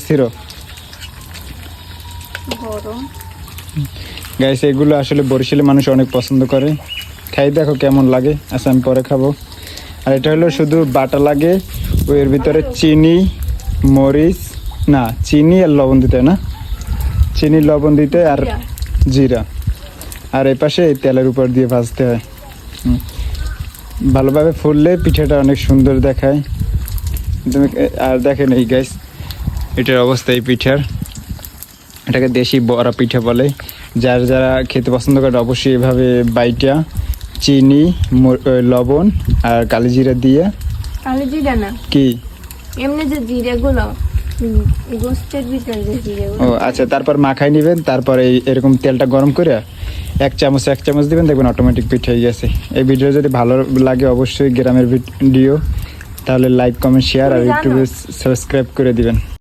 সিরো guys, এগুলো আসলে বরিশালের মানুষ অনেক পছন্দ করে। খাই দেখো কেমন লাগে। আচ্ছা, আমি পরে খাবো। আর এটা হলো শুধু বাটা লাগে, এর ভিতরে চিনি, মরিচ, না চিনি আর লবণ দিতে হয় না, চিনি লবণ দিতে আর জিরা, আর এই পাশে তেলের উপর দিয়ে ভাজতে হয়। ভালোভাবে ফুললে পিঠাটা অনেক সুন্দর দেখায়। তুমি আর দেখেন এই গাইস, এটার অবস্থা এই পিঠার, এটাকে দেশি বড়া পিঠা বলে। যারা খেতে পছন্দ করে অবশ্যই এভাবে বাইটা চিনি, লবণ আর কালি জিরা দিয়ে। কালি জিরা না, কি এমনি যে জিরাগুলো গোস্তের ভিতরে যে জিরাগুলো। ও আচ্ছা, তারপর মাখাই নেবেন। তারপরে এরকম তেলটা গরম করে এক চামচ দিবেন, দেখবেন অটোমেটিক পিঠা হয়ে গেছে। এই ভিডিও যদি ভালো লাগে অবশ্যই গ্রামের ভিডিও, তাহলে লাইক কমেন্ট শেয়ার আর ইউটিউবে সাবস্ক্রাইব করে দিবেন।